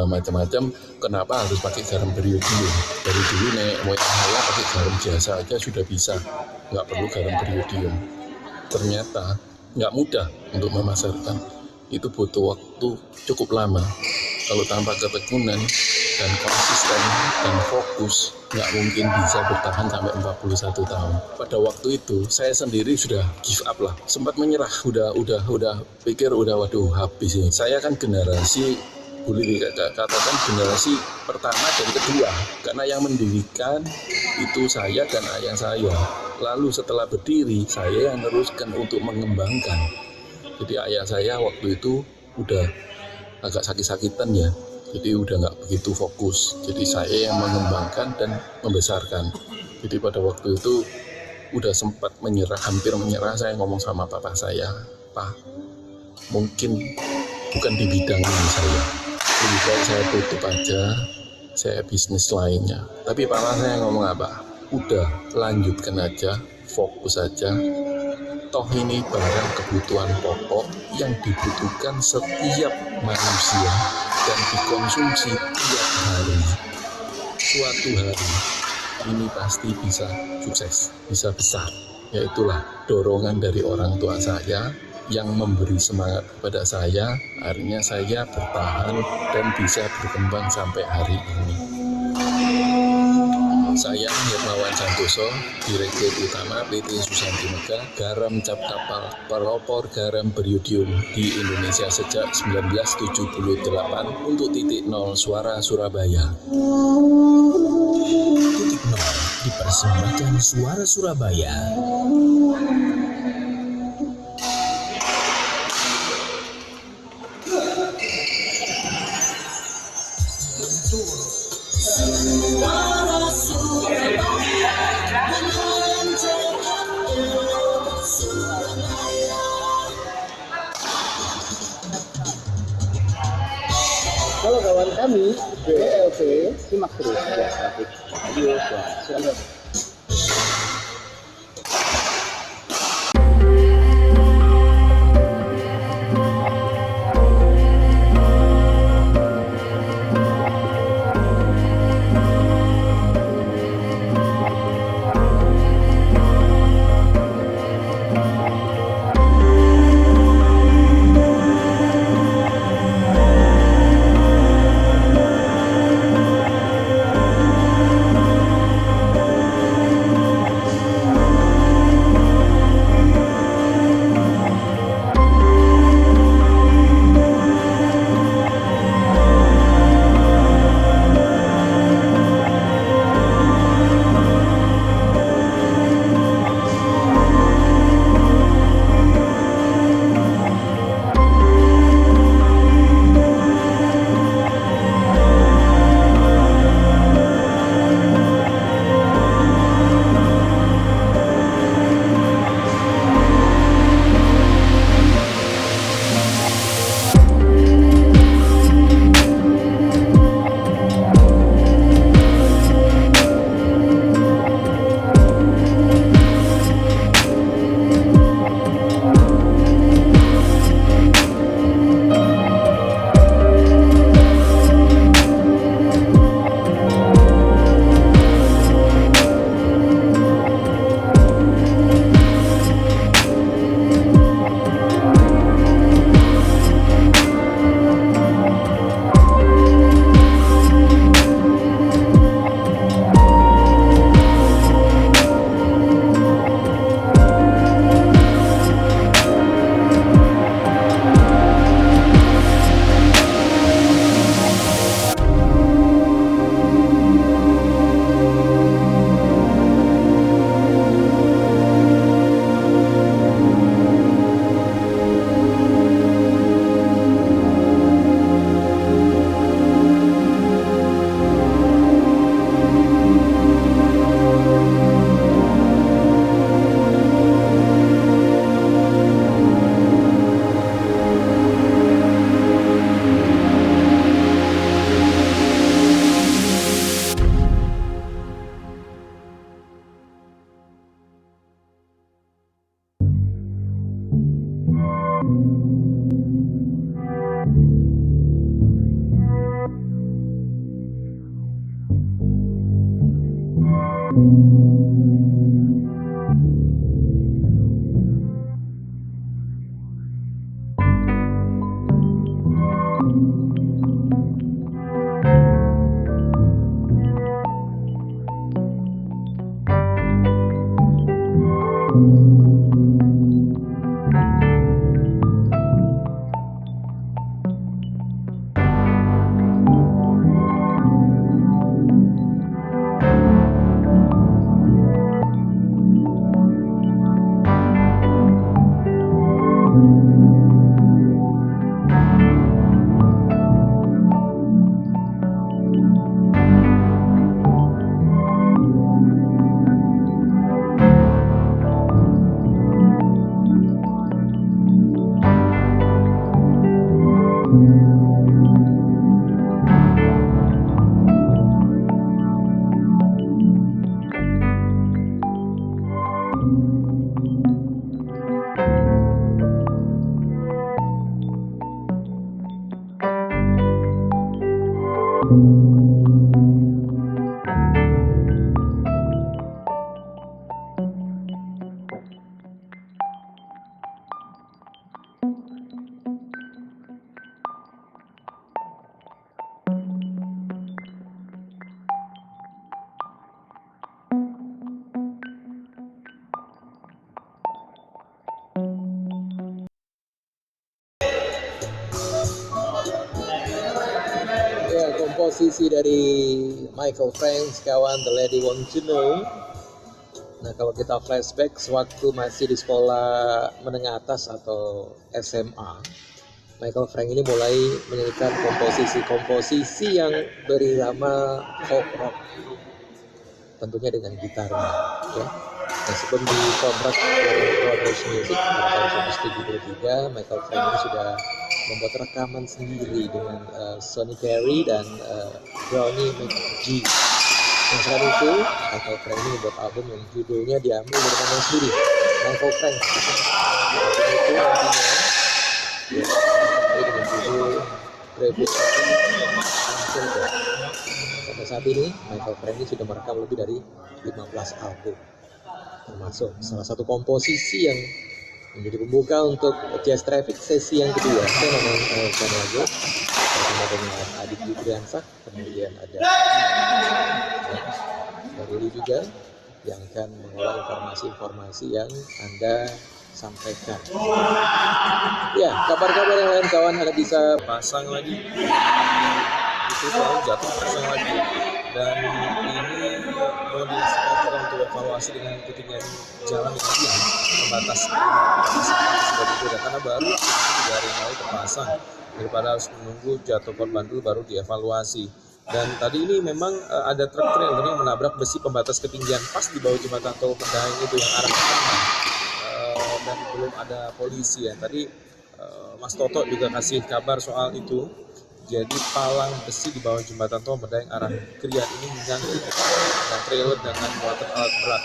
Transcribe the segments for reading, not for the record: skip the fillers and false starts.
macam-macam. Kenapa harus pakai garam beriodium? Dari dulu nenek moyang saya pakai garam biasa aja sudah bisa, nggak perlu garam beriodium. Ternyata nggak mudah untuk memasarkan, itu butuh waktu cukup lama. Kalau tanpa ketekunan dan konsisten dan fokus, nggak mungkin bisa bertahan sampai 41 tahun. Pada waktu itu saya sendiri sudah give up lah, sempat menyerah, udah pikir waduh habis ini. Saya kan generasi, boleh dikatakan generasi pertama dan kedua, karena yang mendirikan itu saya dan ayah saya. Lalu setelah berdiri, saya yang meneruskan untuk mengembangkan. Jadi ayah saya waktu itu udah agak sakit-sakitan ya, jadi udah nggak begitu fokus. Jadi saya yang mengembangkan dan membesarkan. Jadi pada waktu itu udah sempat menyerah, hampir menyerah. Saya ngomong sama papa saya, "Pak, mungkin bukan di bidang ini saya. Lebih baik saya tutup aja, saya bisnis lainnya." Tapi papa saya ngomong apa? Udah, lanjutkan aja, fokus aja. Toh ini barang kebutuhan pokok yang dibutuhkan setiap manusia dan dikonsumsi tiap hari. Suatu hari ini pasti bisa sukses, bisa besar. Yaitulah dorongan dari orang tua saya yang memberi semangat kepada saya. Akhirnya saya bertahan dan bisa berkembang sampai hari ini. Saya Hermawan Santoso, Direktur Utama PT Susanti Mega, garam cap kapal, pelopor garam beriodium di Indonesia sejak 1978 untuk Titik Nol Suara Surabaya. Titik Nol dipersembahkan Suara Surabaya. Halo kawan kami, BLP, simak terus ya, trafik radio Surabaya. Ya, komposisi dari Michael Franks, kawan The Lady Want to Know. Nah, kalau kita flashback sewaktu masih di sekolah menengah atas atau SMA, Michael Frank ini mulai menyanyikan komposisi-komposisi yang berirama folk rock, tentunya dengan gitarnya, ya. Nah, sebelum dikontrak oleh Brothers Music pada tahun 1973, Michael Frank ini sudah membuat rekaman sendiri dengan Sonny Terry dan Brownie McGee. Nah, selain itu, Michael Frank ini membuat album yang judulnya diambil dari nama sendiri, Michael Frank. Album itu nantinya ya, dengan judul Tribute to. Sampai saat ini, Michael Frank ini sudah merekam lebih dari 15 album, termasuk salah satu komposisi yang menjadi pembuka untuk Jazz Traffic sesi yang kedua. Saya memang lagu bersama dengan Adit Yudriansah, kemudian ada Ruli juga yang akan mengolah informasi-informasi yang Anda sampaikan. Ya, kabar-kabar yang lain kawan Anda bisa Pasang lagi itu selalu jatuh pasang lagi, dan ini mau dilaksanakan untuk evaluasi dengan ketinggian jalan yang pembatas seperti itu, karena baru 3 hari yang lalu terpasang, daripada harus menunggu jatuh korban dulu baru dievaluasi. Dan tadi ini memang ada truk trailer yang menabrak besi pembatas ketinggian pas di bawah jembatan tol Pendaeng itu yang arah ke kanan, dan belum ada polisi ya. Tadi Mas Toto juga kasih kabar soal itu. Jadi palang besi di bawah jembatan tol Medaeng arah Krian ini menyangkut dan trailer dengan muatan alat berat.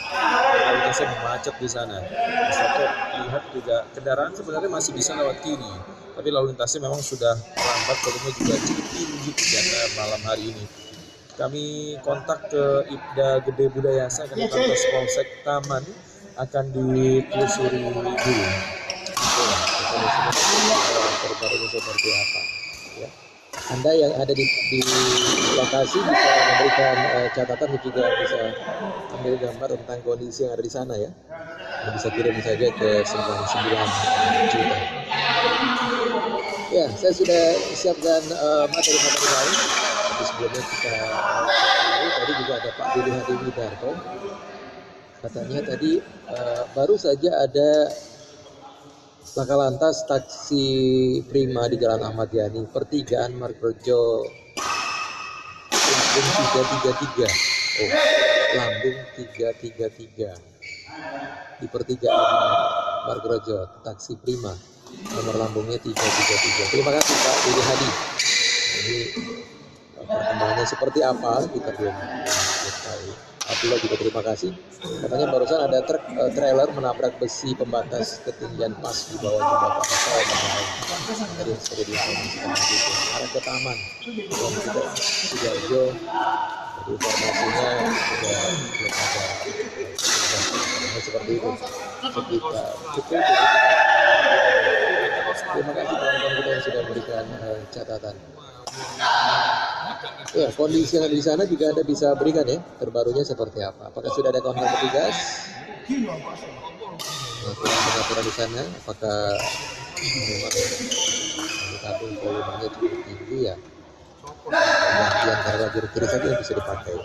Lalu lintasnya macet di sana. Mas Toto lihat juga kendaraan sebenarnya masih bisa lewat kiri, tapi lalu lintasnya memang sudah lambat, volumenya juga cukup tinggi pada malam hari ini. Kami kontak ke Ibda Gede Budayasa karena kantor Polsek Taman akan ditelusuri dulu. Terbarunya seperti apa? Ya. Anda yang ada di lokasi bisa memberikan catatan dan juga bisa ambil gambar tentang kondisi yang ada di sana ya. Anda bisa kirim saja ke 99 juta. Ya, saya sudah siapkan materi-materi lain. Tapi sebelumnya kita tadi juga ada Pak Didi Hadi Widarto. Katanya tadi baru saja ada laka lantas taksi prima di Jalan Ahmad Yani, pertigaan Margorejo, lambung 333. Oh, lambung 333 di pertigaan Margorejo, taksi prima, nomor lambungnya 333. Terima kasih Pak Didi Hadi. Ini perkembangannya seperti apa kita belum tahu. Abdullah juga terima kasih. Katanya barusan ada truk trailer menabrak besi pembatas ketinggian pas di bawah jembatan tol Medaeng. Tadi sudah diinformasikan gitu. Arah ke Taman dan juga Sidoarjo informasinya juga belum ada. Nah, seperti itu sekitar pukul 23. Terima kasih teman-teman kita yang sudah memberikan catatan. Ya, kondisi yang ada di sana juga Anda bisa berikan ya, terbarunya seperti apa. Apakah sudah ada kawan-kawan petugas? Pengaturan di sana, apakah memang ditampung volumenya cukup tinggi ya? Di antara lajur kiri saja yang bisa dipakai.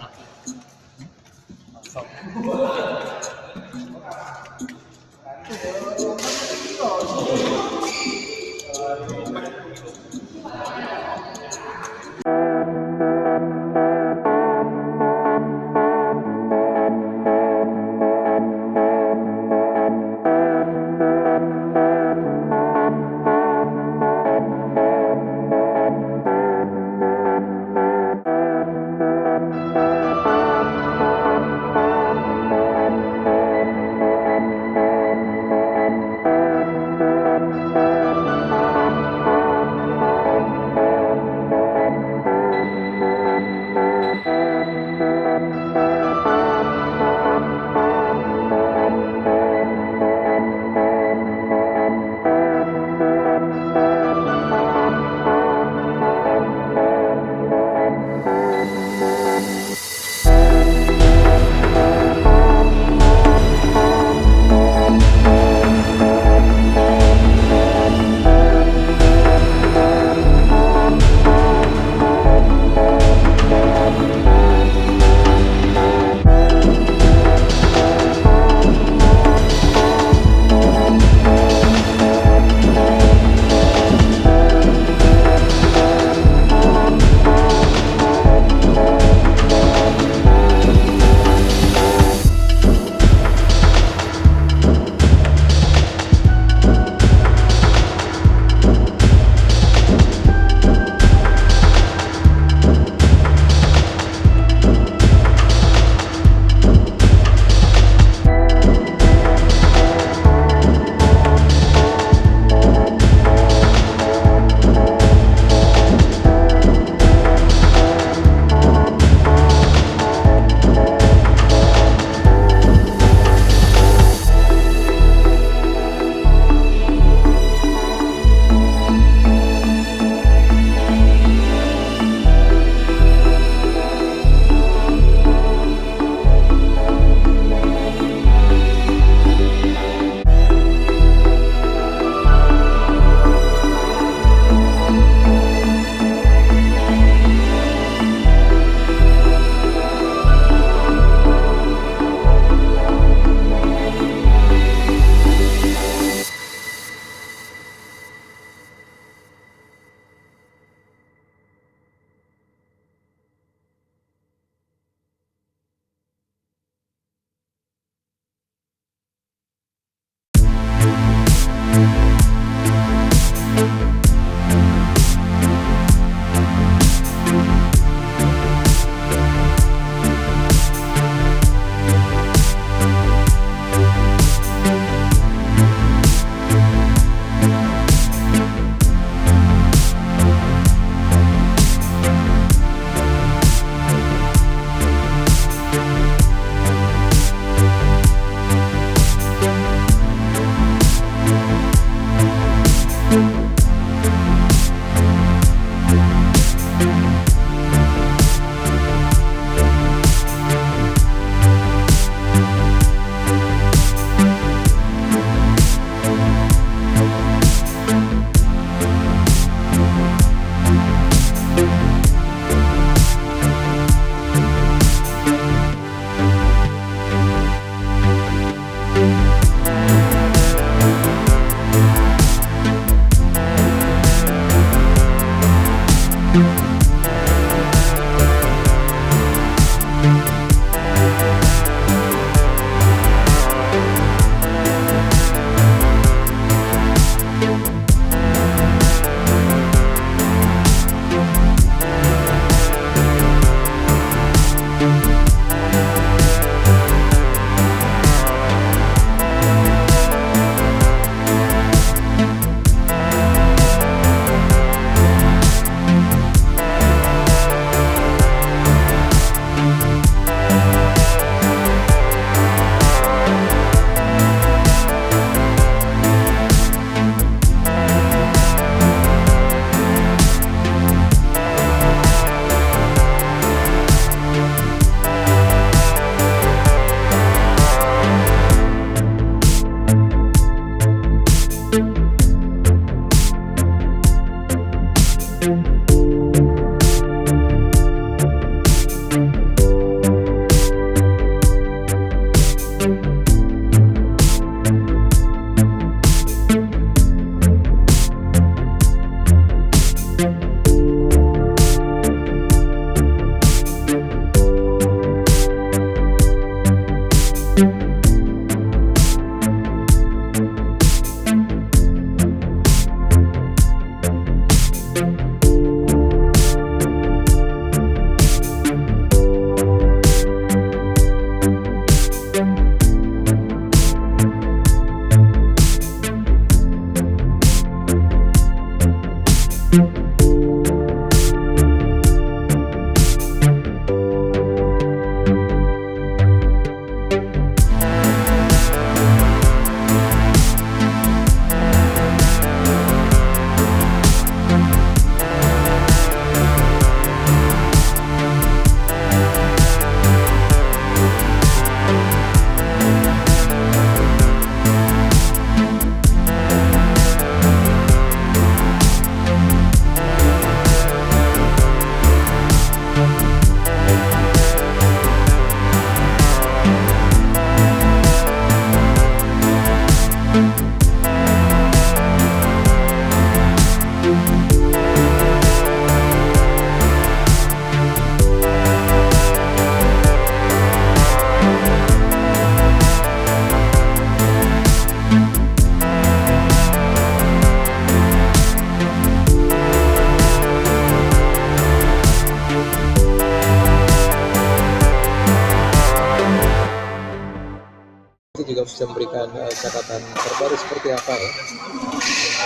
bisa memberikan catatan terbaru seperti apa ya.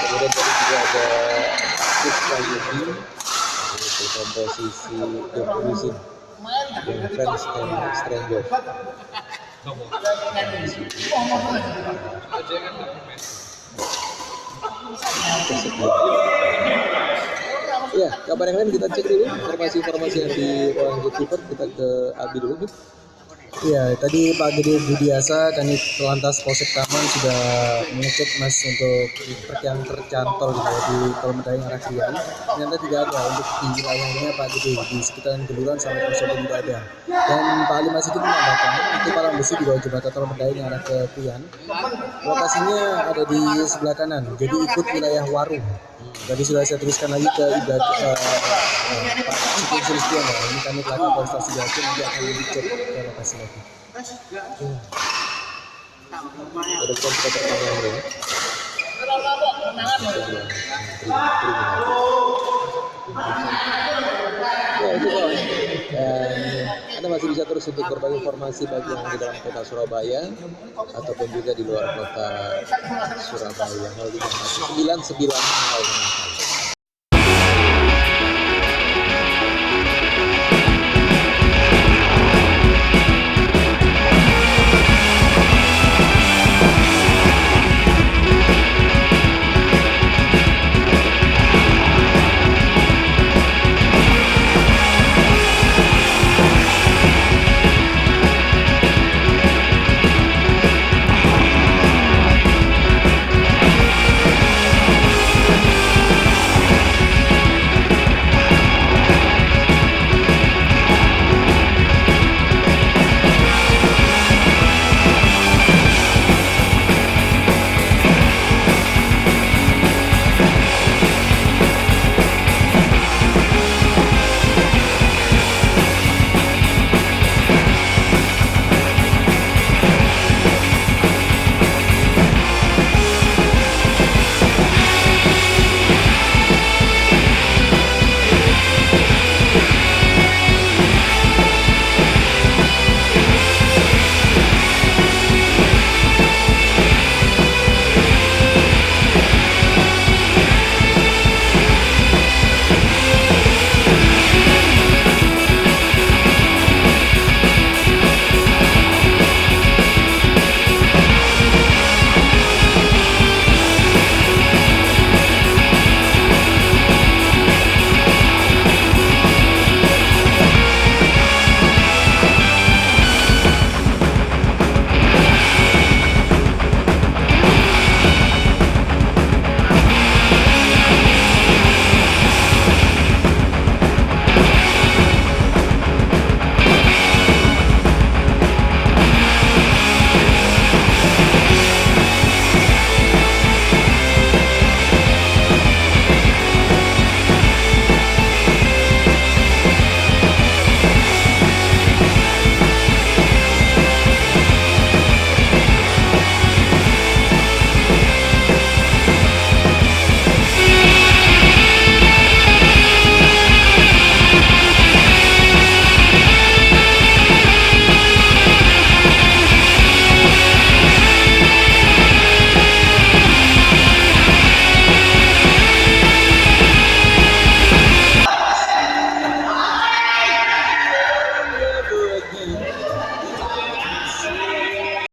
Kemudian tadi juga ada Puspa Yudi yaitu komposisi Don Grusin yang Friends and Strangers. Ya, kabar yang lain kita cek dulu informasi-informasi yang di ruang goalkeeper. Kita ke Abi dulu, Bib. Ya, tadi Pak Gede Budiasa Kanit Lantas Polsek Taman sudah mengecek Mas untuk truk yang tercantol gitu ya, di tol Medaeng arah Krian. Ternyata tidak ada untuk di wilayahnya Pak Gede, di sekitaran Geluran sama Poso tidak ada. Dan Pak Ali masih menambahkan itu palang besi di bawah jembatan tol Medaeng arah ke Krian. Lokasinya ada di sebelah kanan, jadi ikut wilayah Warung. Tadi sudah saya tuliskan lagi ke Pak Syukur Sulistian ya. Ini kami telah ke Polres Sidoarjo, nanti akan dicek ke lokasi lagi. Ada kita pertanyaan dulu. Ya itu kawan. Dan Anda masih bisa terus untuk berbagi informasi bagi yang di dalam kota Surabaya ataupun juga di luar kota Surabaya. 0319 99